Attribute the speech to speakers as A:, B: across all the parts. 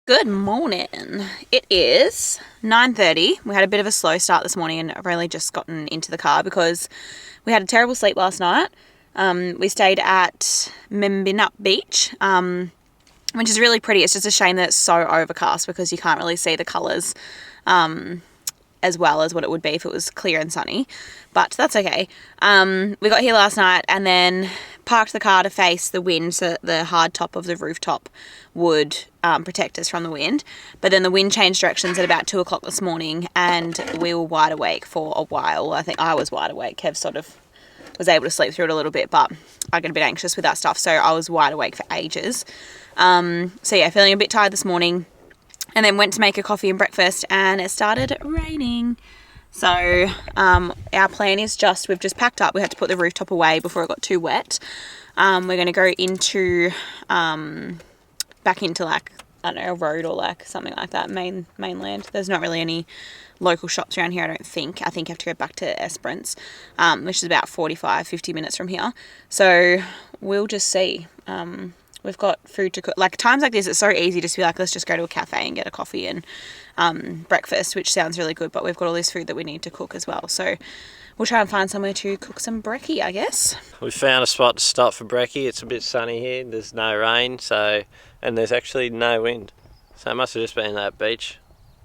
A: Good morning. It is 9:30. We had a bit of a slow start this morning and I've only just gotten into the car because we had a terrible sleep last night. We stayed at Wharton Beach, which is really pretty. It's just a shame that it's so overcast because you can't really see the colours as well as what it would be if it was clear and sunny, but that's okay. We got here last night and then parked the car to face the wind so that the hard top of the rooftop would protect us from the wind. But then the wind changed directions at about 2 o'clock this morning and we were wide awake for a while. I think I was wide awake. Kev sort of was able to sleep through it a little bit, but I get a bit anxious with that stuff, so I was wide awake for ages. So yeah, feeling a bit tired this morning. And then went to make a coffee and breakfast and it started raining. So our plan is we've just packed up. We had to put the rooftop away before it got too wet. We're going to go into, back into like, I don't know, a road or like something like that, mainland. There's not really any local shops around here, I don't think. I think you have to go back to Esperance, which is about 45-50 minutes from here. So we'll just see. We've got food to cook. Like times like this, it's so easy just to be like, let's just go to a cafe and get a coffee and breakfast, which sounds really good. But we've got all this food that we need to cook as well. So we'll try and find somewhere to cook some brekkie, I guess.
B: We found a spot to stop for brekkie. It's a bit sunny here. There's no rain, and there's actually no wind. So it must have just been that beach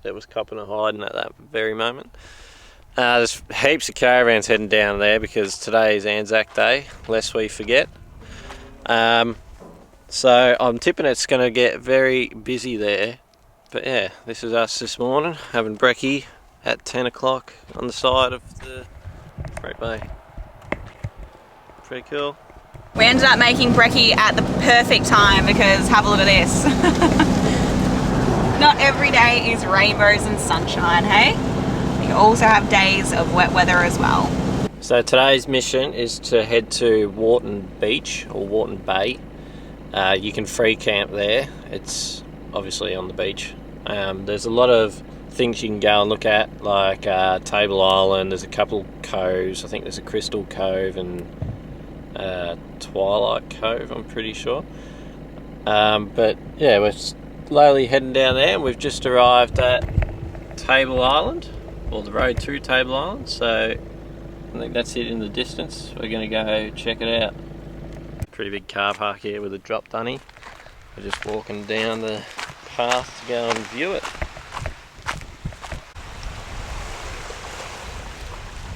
B: that was copping and hiding at that very moment. There's heaps of caravans heading down there because today is Anzac Day, lest we forget. So I'm tipping it's going to get very busy there. But yeah, this is us this morning, having brekkie at 10 o'clock on the side of the Hellfire Bay. Pretty cool.
A: We ended up making brekkie at the perfect time because have a look at this. Not every day is rainbows and sunshine, hey? You also have days of wet weather as well.
B: So today's mission is to head to Wharton Beach or Wharton Bay. You can free camp there. It's obviously on the beach. There's a lot of things you can go and look at, like Table Island. There's a couple coves. I think there's a Crystal Cove and Twilight Cove, I'm pretty sure. But yeah, we're slowly heading down there and we've just arrived at Table Island, or the road through Table Island. So I think that's it in the distance. We're going to go check it out. Pretty big car park here with a drop dunny. We're just walking down the path to go and view it.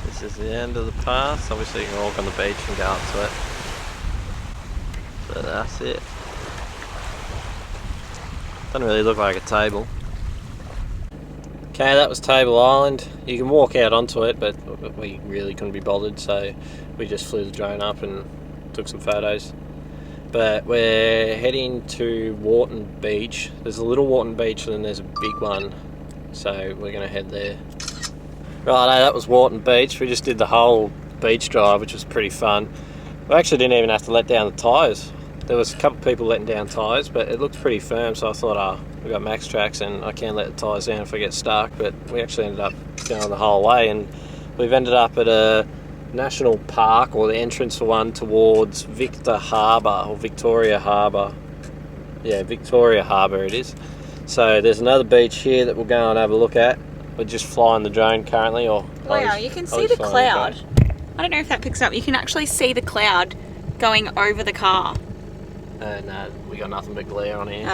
B: This is the end of the path. Obviously you can walk on the beach and go up to it. So that's it. Doesn't really look like a table. Okay, that was Table Island. You can walk out onto it, but we really couldn't be bothered, so we just flew the drone up and took some photos. But we're heading to Wharton Beach. There's a little Wharton Beach and then there's a big one, so we're going to head there. Righto, that was Wharton Beach. We just did the whole beach drive, which was pretty fun. We actually didn't even have to let down the tyres. There was a couple of people letting down tyres, but it looked pretty firm, so I thought, we've got max tracks and I can't let the tyres down if I get stuck. But we actually ended up going the whole way, and we've ended up at a national park, or the entrance for one, towards Victor Harbour, or Victoria Harbour. Yeah, Victoria Harbour it is. So there's another beach here that we'll go and have a look at. We're just flying the drone currently.
A: Wow, you can see the cloud. I don't know if that picks up. You can actually see the cloud going over the car.
B: No, we got nothing but glare on here.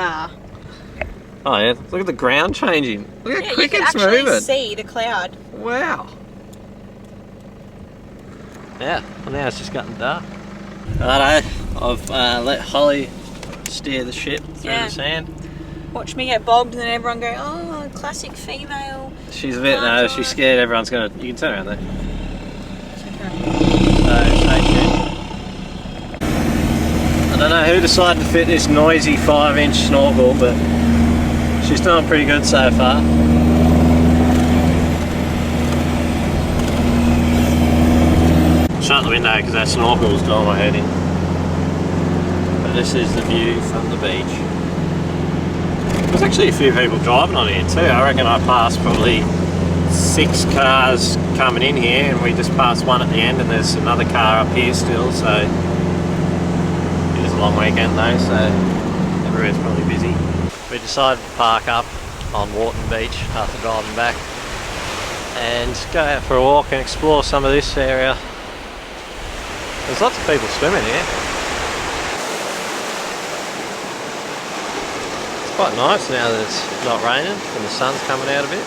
A: Oh
B: yeah, look at the ground changing. Look how quick it's moving.
A: You can actually see the cloud.
B: Wow. Yeah, well now it's just gotten dark. Righto, I've let Holly steer the ship through the sand.
A: Watch me get bogged and then everyone go, oh, classic female.
B: She's a bit, no, she's scared everyone's going to, you can turn around there. So, stay tuned. I don't know who decided to fit this noisy 5-inch snorkel, but she's doing pretty good so far. Shut the window because that snorkel's doing my head in. But this is the view from the beach. There's actually a few people driving on here too. I reckon I passed probably 6 cars coming in here and we just passed one at the end and there's another car up here still, so it is a long weekend though, so everywhere's probably busy. we decided to park up on Wharton Beach after driving back and go out for a walk and explore some of this area. There's lots of people swimming here. It's quite nice now that it's not raining and the sun's coming out a bit.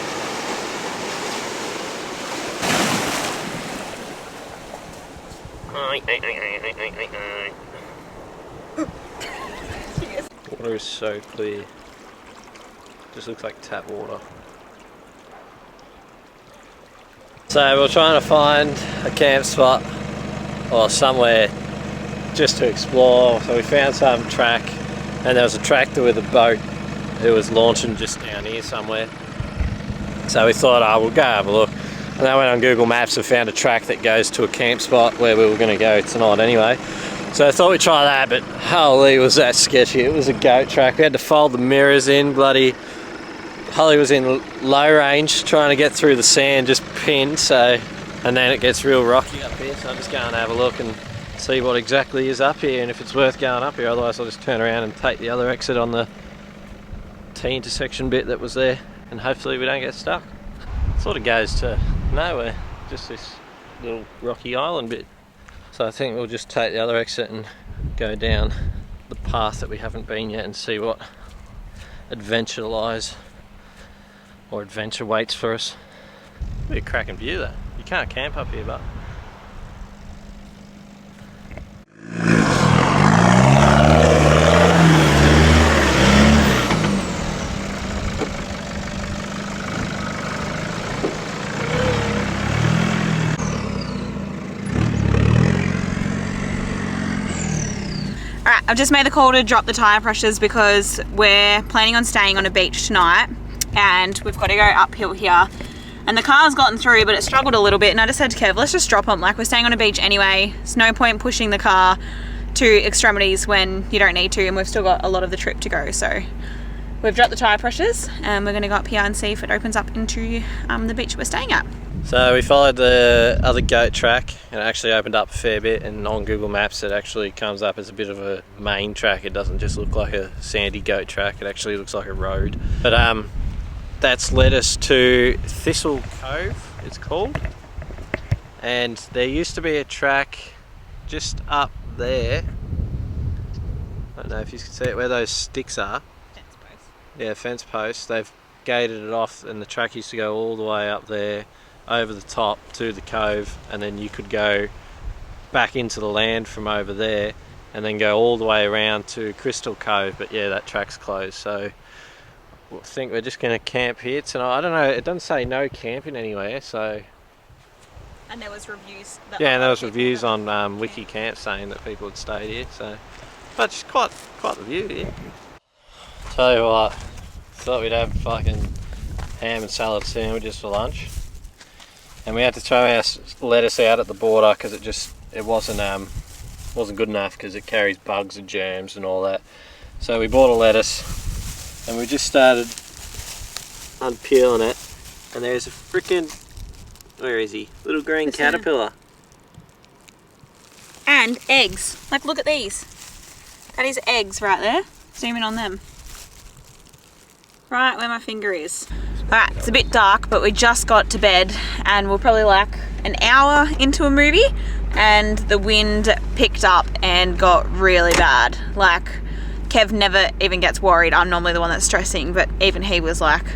B: Water is so clear. Just looks like tap water. So we're trying to find a camp spot or somewhere just to explore. So we found some track, and there was a tractor with a boat who was launching just down here somewhere. So we thought, oh, we'll go have a look. And I went on Google Maps and found a track that goes to a camp spot where we were going to go tonight anyway. So I thought we'd try that, but holy, was that sketchy. It was a goat track. We had to fold the mirrors in, bloody. Holly was in low range trying to get through the sand, just pinned, so, and then it gets real rocky up here, so I'm just going to have a look and see what exactly is up here and if it's worth going up here. Otherwise I'll just turn around and take the other exit on the T-intersection bit that was there, and hopefully we don't get stuck. It sort of goes to nowhere, just this little rocky island bit. So I think we'll just take the other exit and go down the path that we haven't been yet and see what adventure lies, or adventure waits for us. Be a cracking view though. You can't camp up here, but
A: Alright, I've just made the call to drop the tyre pressures because we're planning on staying on a beach tonight and we've got to go uphill here. And the car's gotten through, but it struggled a little bit, and I just said to Kev, let's just drop them. Like, we're staying on a beach anyway. There's no point pushing the car to extremities when you don't need to, and we've still got a lot of the trip to go. So we've dropped the tyre pressures and we're going to go up here and see if it opens up into the beach we're staying at.
B: so we followed the other goat track and it actually opened up a fair bit, and on Google Maps it actually comes up as a bit of a main track. It doesn't just look like a sandy goat track, it actually looks like a road. But that's led us to Thistle Cove, it's called. And there used to be a track just up there. I don't know if you can see it, where those sticks are.
A: Fence post.
B: Yeah, fence posts. They've gated it off, and the track used to go all the way up there, over the top to the cove, and then you could go back into the land from over there, and then go all the way around to Thistle Cove. But yeah, that track's closed, so I think we're just going to camp here tonight. I don't know, it doesn't say no camping anywhere, so.
A: And there was reviews.
B: Yeah, and there was reviews on Wiki Camp saying that people had stayed here, so. But it's quite the view here. Tell you what, thought we'd have fucking ham and salad sandwiches for lunch. And we had to throw our lettuce out at the border because it wasn't good enough because it carries bugs and germs and all that. So we bought a lettuce. And we just started unpeeling it, and there's a freaking, where is he? Little green caterpillar.
A: And eggs. Like, look at these. That is eggs right there. Zoom in on them. Right where my finger is. Alright, it's a bit dark, but we just got to bed and we're probably like an hour into a movie, and the wind picked up and got really bad. Like, Kev never even gets worried. I'm normally the one that's stressing, but even he was like,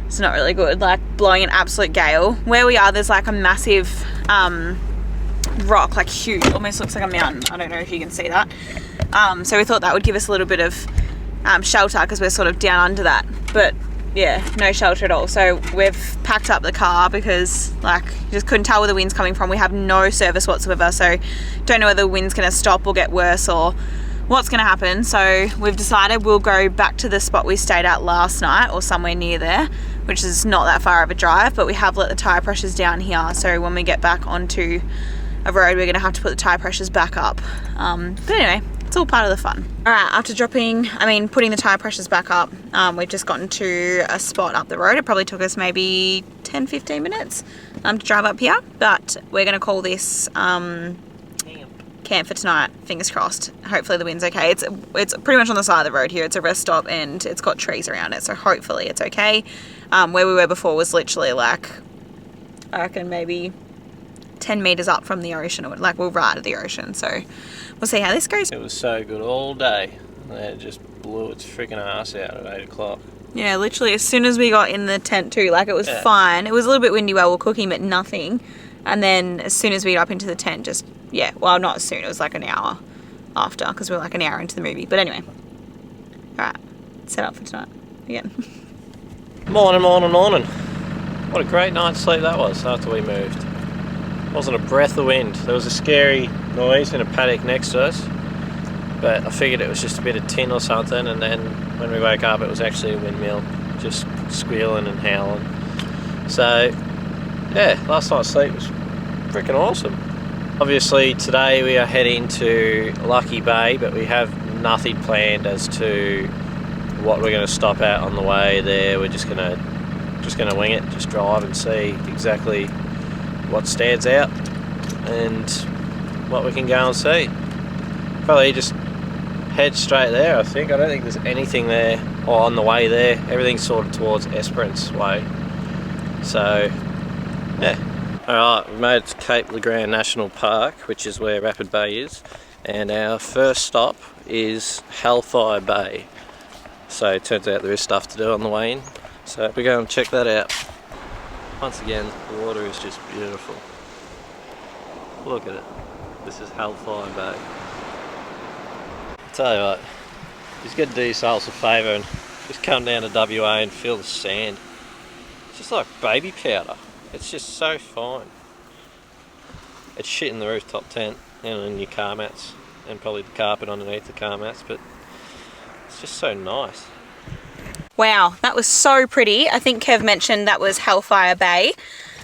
A: it's not really good, like blowing an absolute gale. Where we are, there's like a massive rock, like huge, almost looks like a mountain. I don't know if you can see that. So we thought that would give us a little bit of shelter because we're sort of down under that. But yeah, no shelter at all. So we've packed up the car because like you just couldn't tell where the wind's coming from. We have no service whatsoever, so don't know whether the wind's going to stop or get worse or what's going to happen. So we've decided we'll go back to the spot we stayed at last night or somewhere near there, which is not that far of a drive, but we have let the tyre pressures down here, so when we get back onto a road we're going to have to put the tyre pressures back up. But anyway, it's all part of the fun. Alright, after putting the tyre pressures back up, we've just gotten to a spot up the road. It probably took us maybe 10-15 minutes to drive up here, but we're going to call this camp for tonight. Fingers crossed. Hopefully the wind's okay. It's pretty much on the side of the road here. It's a rest stop and it's got trees around it, so hopefully it's okay. Where we were before was literally like, I reckon maybe 10 meters up from the ocean, or like we're right at the ocean, so we'll see how this goes.
B: It was so good all day, and it just blew its freaking ass out at 8 o'clock.
A: Yeah, literally as soon as we got in the tent too, like it was fine. It was a little bit windy while we were cooking, but nothing. And then as soon as we got up into the tent, just, yeah, well, not as soon, it was like an hour after, because we were like an hour into the movie. But anyway, alright, set up for tonight again.
B: Morning, morning, morning. What a great night's sleep that was after we moved. Wasn't a breath of wind. There was a scary noise in a paddock next to us, but I figured it was just a bit of tin or something, and then when we woke up it was actually a windmill just squealing and howling. So yeah, last night's sleep was freaking awesome. Obviously today we are heading to Lucky Bay, but we have nothing planned as to what we're going to stop at on the way there. We're just gonna wing it, just drive and see exactly what stands out and what we can go and see. Probably just head straight there, I think. I don't think there's anything there or on the way there. Everything's sort of towards Esperance way. So yeah. Alright, we've made it to Cape Legrand National Park, which is where Rapid Bay is, and our first stop is Hellfire Bay. So it turns out there is stuff to do on the way in, so we're going to check that out. Once again, the water is just beautiful. Look at it. This is Hellfire Bay. I'll tell you what, just got to do yourselves a favour and just come down to WA and feel the sand. It's just like baby powder. It's just so fine. It's shit in the rooftop tent and in your car mats and probably the carpet underneath the car mats, but it's just so nice.
A: Wow, that was so pretty. I think Kev mentioned that was Hellfire Bay.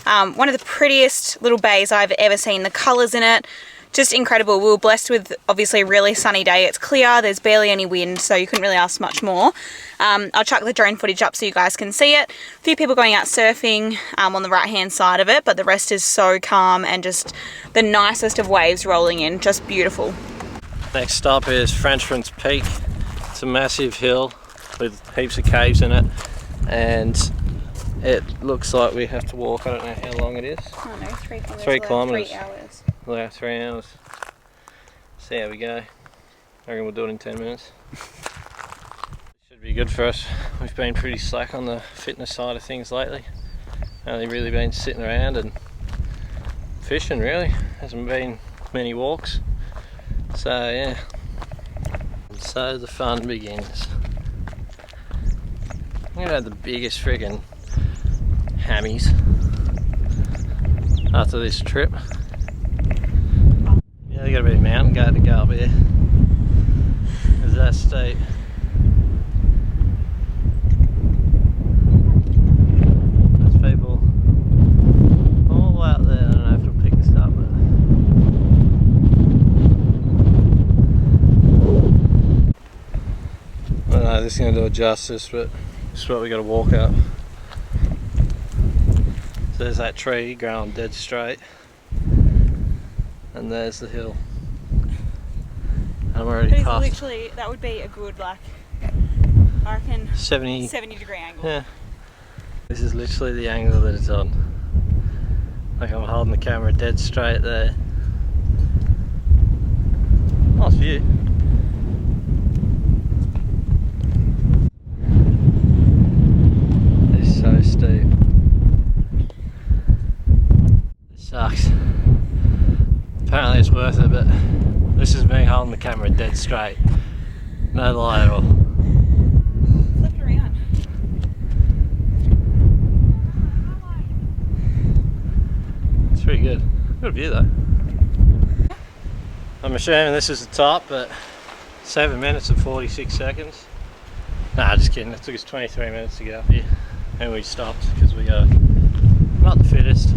A: One of the prettiest little bays I've ever seen. The colours in it, just incredible. We were blessed with obviously a really sunny day. It's clear, there's barely any wind, so you couldn't really ask much more. I'll chuck the drone footage up so you guys can see it. A few people going out surfing on the right hand side of it, but the rest is so calm and just the nicest of waves rolling in, just beautiful.
B: Next stop is Frenchmans Peak. It's a massive hill with heaps of caves in it, and it looks like we have to walk. I don't know how long it is.
A: Oh no, 3 kilometres.
B: 3 kilometres.
A: 3 hours.
B: Well, 3 hours. See how we go. I reckon we'll do it in 10 minutes. Should be good for us. We've been pretty slack on the fitness side of things lately. Only really been sitting around and fishing really. Hasn't been many walks. So yeah. And so the fun begins. I'm gonna have the biggest friggin' hammies after this trip. Yeah, there's gotta be a mountain goat to go up here. It's that steep. There's people all out there. I don't know if it'll pick this up, but I don't know, this is gonna do it justice, but this is what we got to walk up. So there's that tree growing dead straight, and there's the hill. I'm already past.
A: Literally, that would be a good, like, I reckon 70 degree angle.
B: Yeah. This is literally the angle that it's on. Like I'm holding the camera dead straight there. Nice view. So steep. It sucks. Apparently it's worth it, but this is me holding the camera dead straight. No lie at all.
A: Flip it around.
B: It's pretty good. Good view though. I'm assuming this is the top, but 7 minutes and 46 seconds. Nah, just kidding. It took us 23 minutes to get up here. And we stopped because we are not the fittest.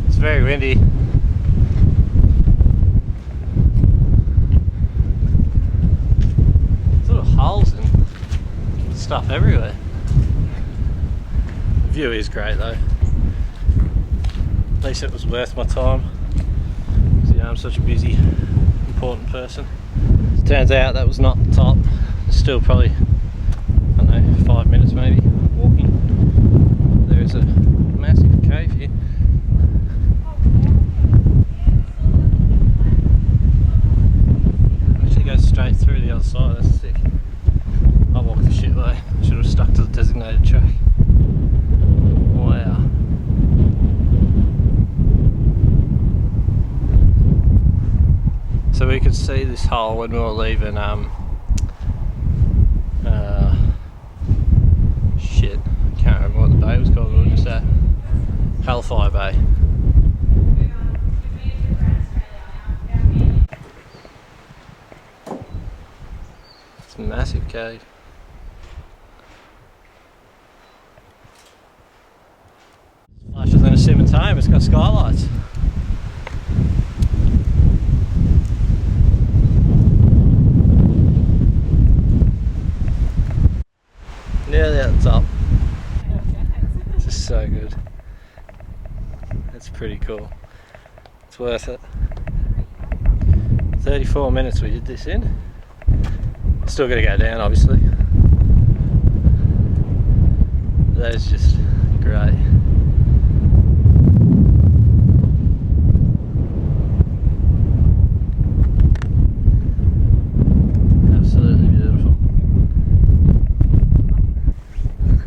B: It's very windy. There's little holes and stuff everywhere. The view is great though. At least it was worth my time. See I'm such a busy, important person. It turns out that was not the top. It's still probably, I don't know, 5 minutes maybe walking. There is a massive cave here. Actually goes straight through the other side, that's sick. I walked the shit way. I should have stuck to the designated track. Wow. So we could see this hole when we were leaving shit, can't remember what the bay was called, we were just at Hellfire Bay. It's a massive cave. It's flasher than a Simmons home, it's got skylights. Nearly at the top. This is so good. It's pretty cool. It's worth it. 34 minutes we did this in. Still got to go down, obviously. That is just great. Absolutely beautiful.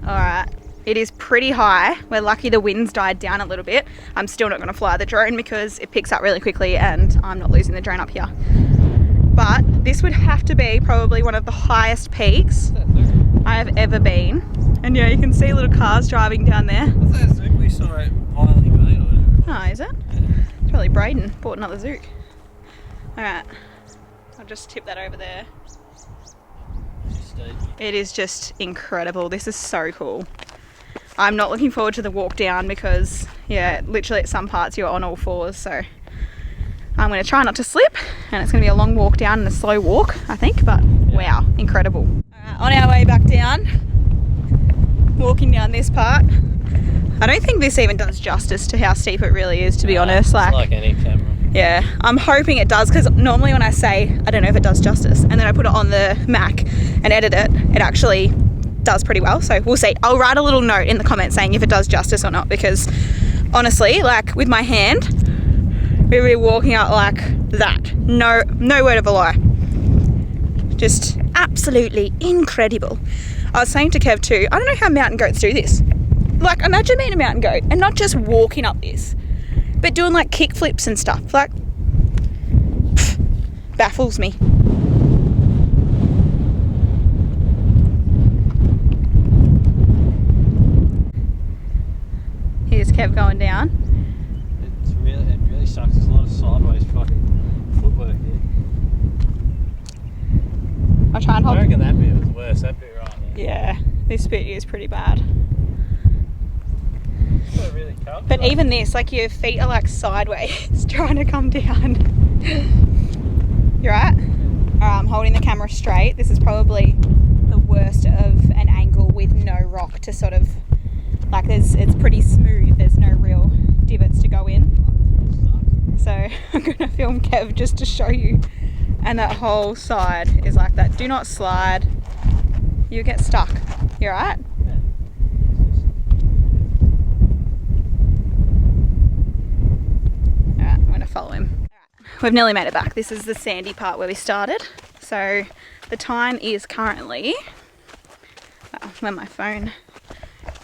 A: Alright, it is pretty high. We're lucky the wind's died down a little bit. I'm still not going to fly the drone because it picks up really quickly and I'm not losing the drone up here. But this would have to be probably one of the highest peaks I have ever been. And yeah, you can see little cars driving down there.
B: What's that zook we saw at Wiley Bay or whatever?
A: Oh, is it? It's probably Braden bought another zook. Alright, I'll just tip that over there. It is just incredible. This is so cool. I'm not looking forward to the walk down because, yeah, literally at some parts you're on all fours, so I'm going to try not to slip, and it's going to be a long walk down and a slow walk, I think, but wow, incredible. On our way back down, walking down this part. I don't think this even does justice to how steep it really is, to be honest.
B: It's like any camera.
A: Yeah, I'm hoping it does, because normally when I say I don't know if it does justice and then I put it on the Mac and edit it, it actually does pretty well, so we'll see. I'll write a little note in the comments saying if it does justice or not, because honestly, like with my hand, we were walking out like that. No word of a lie. Just absolutely incredible. I was saying to Kev too, I don't know how mountain goats do this. Like, imagine being a mountain goat and not just walking up this, but doing like kick flips and stuff. Like, baffles me. Here's Kev going down.
B: It really sucks. There's a lot of sideways fucking footwork here.
A: I'll try and hold.
B: I reckon that bit was worse. That bit right there.
A: Yeah, this bit is pretty bad.
B: It's really cold.
A: But even this, like your feet are like sideways trying to come down. You right? I'm holding the camera straight. This is probably the worst of an angle with no rock to sort of, like it's pretty smooth. There's no real divots to go in. So I'm gonna film Kev just to show you. And that whole side is like that. Do not slide. You get stuck. You right? Alright, I'm gonna follow him. We've nearly made it back. This is the sandy part where we started. So the time is currently, where's my phone?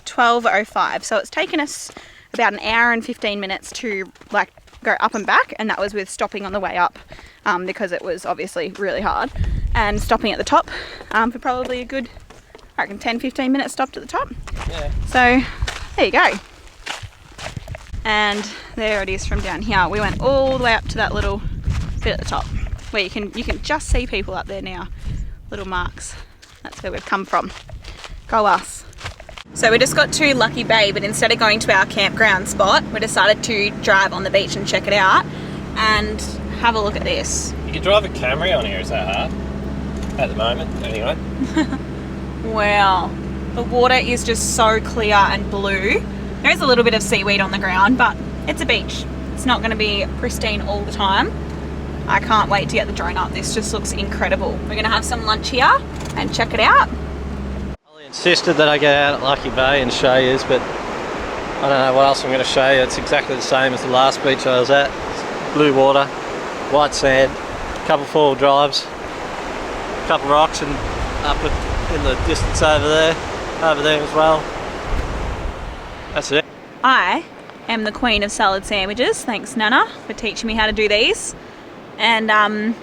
A: 12:05. So it's taken us about an hour and 15 minutes to like go up and back, and that was with stopping on the way up because it was obviously really hard, and stopping at the top for probably a good, I reckon 10-15 minutes stopped at the top.
B: Yeah.
A: So there you go. And there it is from down here. We went all the way up to that little bit at the top where you can just see people up there now. Little marks. That's where we've come from. Go us. So we just got to Lucky Bay, but instead of going to our campground spot, we decided to drive on the beach and check it out and have a look at this.
B: You can drive a Camry on here, is that hard? At the moment, anyway.
A: Wow. The water is just so clear and blue. There is a little bit of seaweed on the ground, but it's a beach. It's not going to be pristine all the time. I can't wait to get the drone up. This just looks incredible. We're going to have some lunch here and check it out.
B: I insisted that I get out at Lucky Bay and show you, but I don't know what else I'm going to show you. It's exactly the same as the last beach I was at. It's blue water, white sand, a couple four-wheel drives, a couple rocks, and up in the distance over there as well. That's it.
A: I am the queen of salad sandwiches. Thanks, Nana, for teaching me how to do these. And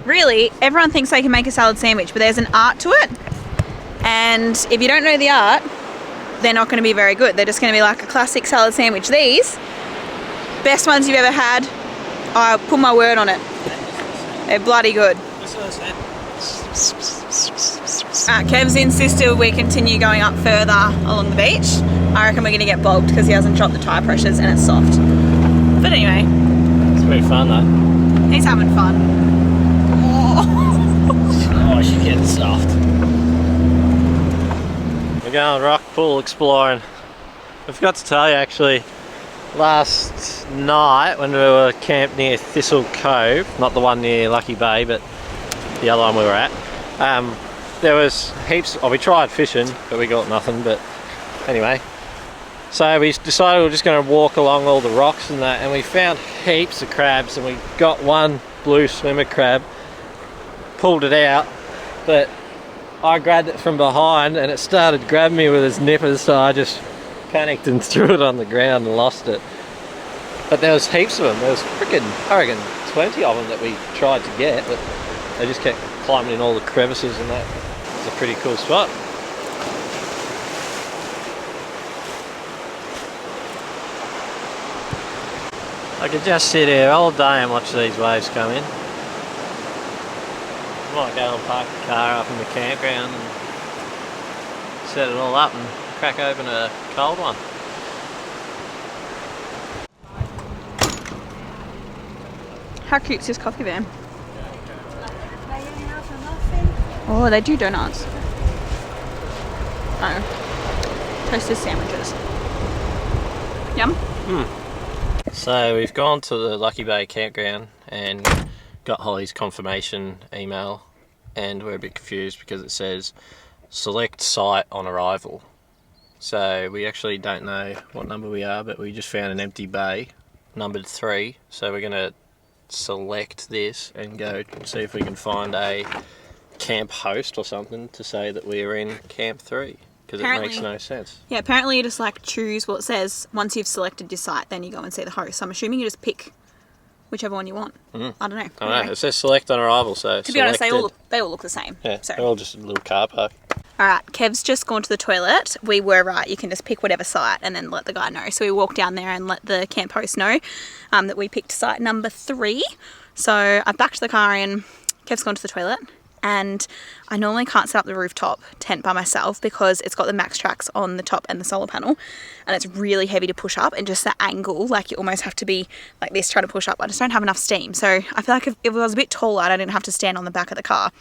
A: really, everyone thinks they can make a salad sandwich, but there's an art to it. And if you don't know the art, they're not going to be very good. They're just going to be like a classic salad sandwich. These, best ones you've ever had. I'll put my word on it. They're bloody good. Kev's insisted we continue going up further along the beach. I reckon we're going to get bogged because he hasn't dropped the tyre pressures and it's soft. But anyway.
B: It's pretty fun though.
A: He's having fun.
B: Oh, she's getting soft. We're going rock pool exploring. I forgot to tell you actually, last night when we were camped near Thistle Cove, not the one near Lucky Bay, but the other one we were at, there was heaps, we tried fishing, but we got nothing, but anyway. So we decided we were just going to walk along all the rocks and that, and we found heaps of crabs, and we got one blue swimmer crab, pulled it out, but I grabbed it from behind and it started grabbing me with its nippers, so I just panicked and threw it on the ground and lost it. But there was heaps of them. There was freaking, I reckon, 20 of them that we tried to get, but they just kept climbing in all the crevices and that. It's a pretty cool spot. I could just sit here all day and watch these waves come in. I might go and park the car up in the campground and set it all up and crack open a cold one.
A: How cute's this coffee van? Oh, they do donuts. Oh. Toasted sandwiches. Yum.
B: So we've gone to the Lucky Bay campground and got Holly's confirmation email, and we're a bit confused because it says select site on arrival. So we actually don't know what number we are, but we just found an empty bay, numbered 3. So we're going to select this and go see if we can find a camp host or something to say that we're in camp 3, because it makes no sense.
A: Yeah, apparently you just like choose what it says. Once you've selected your site, then you go and see the host. So I'm assuming you just pick whichever one you want. I don't know.
B: I don't know. It says select on arrival, so
A: to be honest, they all look the same.
B: Yeah,
A: so.
B: they're all just a little car park.
A: Alright, Kev's just gone to the toilet. We were right, you can just pick whatever site and then let the guy know. So we walked down there and let the camp host know that we picked site number 3. So I've backed the car in, Kev's gone to the toilet, and I normally can't set up the rooftop tent by myself because it's got the Max Tracks on the top and the solar panel, and it's really heavy to push up, and just the angle, like you almost have to be like this trying to push up. I just don't have enough steam. So I feel like if it was a bit taller and I didn't have to stand on the back of the car,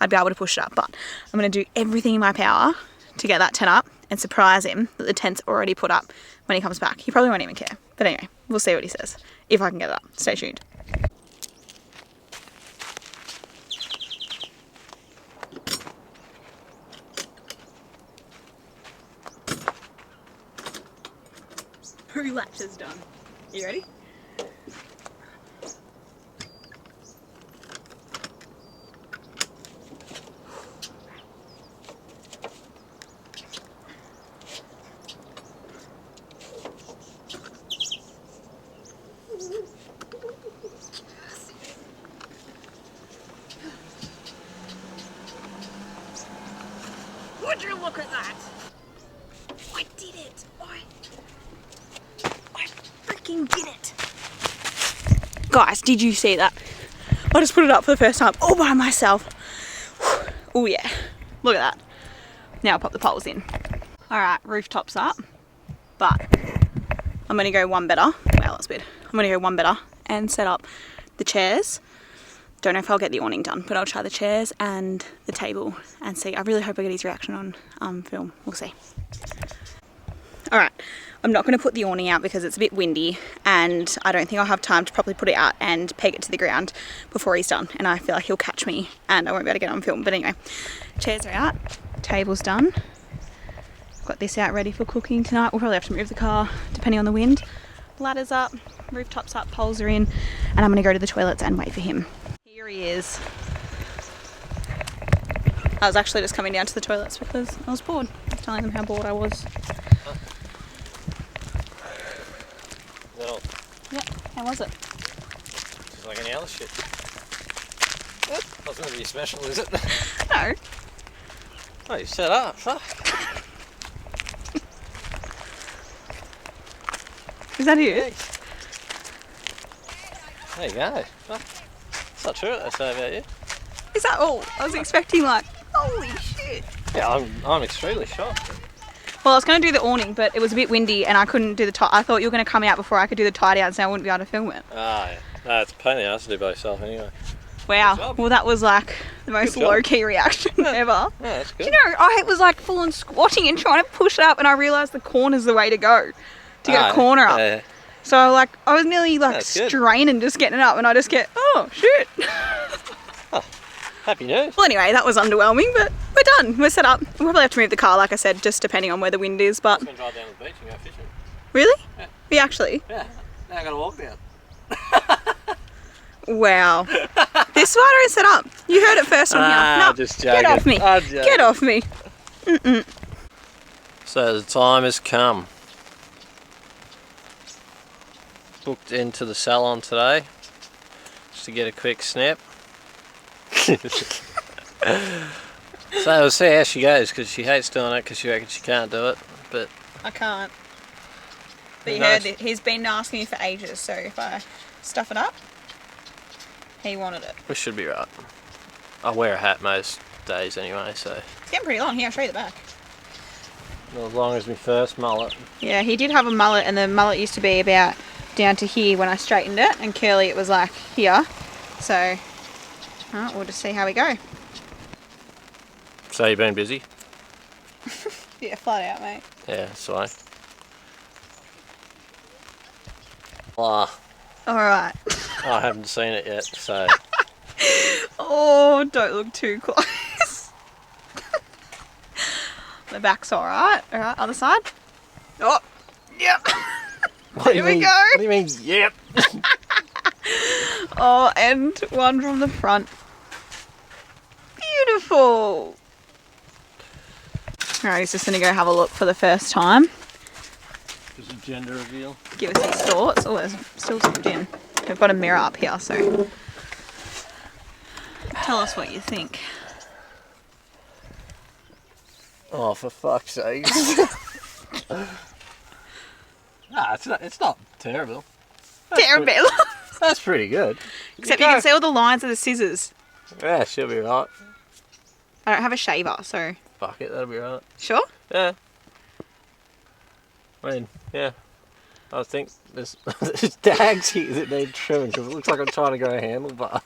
A: I'd be able to push it up. But I'm going to do everything in my power to get that tent up and surprise him that the tent's already put up when he comes back. He probably won't even care. But anyway, we'll see what he says, if I can get it up. Stay tuned. Laps is done. You ready? Would you look at that? I did it! I freaking did it! Guys, did you see that? I just put it up for the first time all by myself. Oh yeah, look at that. Now I'll pop the poles in. Alright, rooftop's up, but I'm gonna go one better. Wow, that's weird. I'm gonna go one better and set up the chairs. Don't know if I'll get the awning done, but I'll try the chairs and the table and see. I really hope I get his reaction on film. We'll see. Alright, I'm not going to put the awning out because it's a bit windy and I don't think I'll have time to properly put it out and peg it to the ground before he's done, and I feel like he'll catch me and I won't be able to get on film. But anyway, chairs are out, table's done, got this out ready for cooking tonight. We'll probably have to move the car depending on the wind. Ladder's up, rooftops up, poles are in, and I'm going to go to the toilets and wait for him. Here he is. I was actually just coming down to the toilets because I was bored. I was telling them how bored I was.
B: Well,
A: Yeah, how was it?
B: it's like any other shit. That's not really special, is it?
A: No.
B: Oh, you set up. Fuck.
A: Is that it?
B: Yes. There you go. Fuck. It's not true what they say about you.
A: Is that all? I was expecting like, holy shit.
B: Yeah, I'm extremely shocked.
A: Well, I was going to do the awning, but it was a bit windy and I couldn't do the tie. I thought you were going to come out before I could do the tie down, so I wouldn't be able to film it.
B: Ah, yeah. No, it's a pain in the ass to do by yourself anyway.
A: Wow. Well, that was like the most low-key reaction ever.
B: Yeah, that's good.
A: Do you know, I was like full on squatting and trying to push it up, and I realised the corner's the way to go to get a corner up.
B: Yeah.
A: So like I was nearly like
B: That's good.
A: straining just getting it up, and I just get, oh shit.
B: Oh, happy news.
A: Well, anyway, that was underwhelming, but we're done. We're set up. We'll probably have to move the car, like I said, just depending on where the wind is. But
B: I'm going to drive down to the beach and go fishing.
A: really?
B: Yeah.
A: We actually?
B: Yeah. Now I got to walk down.
A: Wow. This is why I don't set up. You heard it first on here. No,
B: just
A: get off me.
B: I'm joking.
A: Get off me.
B: So the time has come. Booked into the salon today just to get a quick snap. So we'll see how she goes, because she hates doing it because she reckons she can't do it. But
A: I can't. But you
B: Nice.
A: heard that he's been asking me for ages, so if I stuff it up, he wanted it.
B: we should be right. I wear a hat most days anyway, so
A: It's getting pretty long. Here, I'll show you the back.
B: not as long as my first mullet.
A: Yeah, he did have a mullet, and the mullet used to be about down to here when I straightened it, and curly it was like here. So, alright, we'll just see how we go.
B: So you've been busy?
A: Yeah, flat out, mate.
B: Yeah, that's right. Ah,
A: Alright.
B: I haven't seen it yet, so
A: Oh, don't look too close. The back's alright. Alright, other side. Oh, yep.
B: What do you
A: Here we
B: mean-
A: go.
B: What do you mean, yep?
A: Oh, and one from the front. Beautiful. Alright, he's just going to go have a look for the first time.
B: Just a gender reveal.
A: Give us his thoughts. Oh, there's still some gin. We've got a mirror up here, so tell us what you think.
B: Oh, for fuck's sake. Nah, it's not terrible.
A: Terrible.
B: That's pretty good.
A: Except you can see all the lines of the scissors.
B: Yeah, she'll be right.
A: I don't have a shaver, so
B: Fuck it, that'll be right.
A: sure.
B: Yeah. I mean, yeah. I think there's tags here that need trimming because it looks like I'm trying to go handlebars.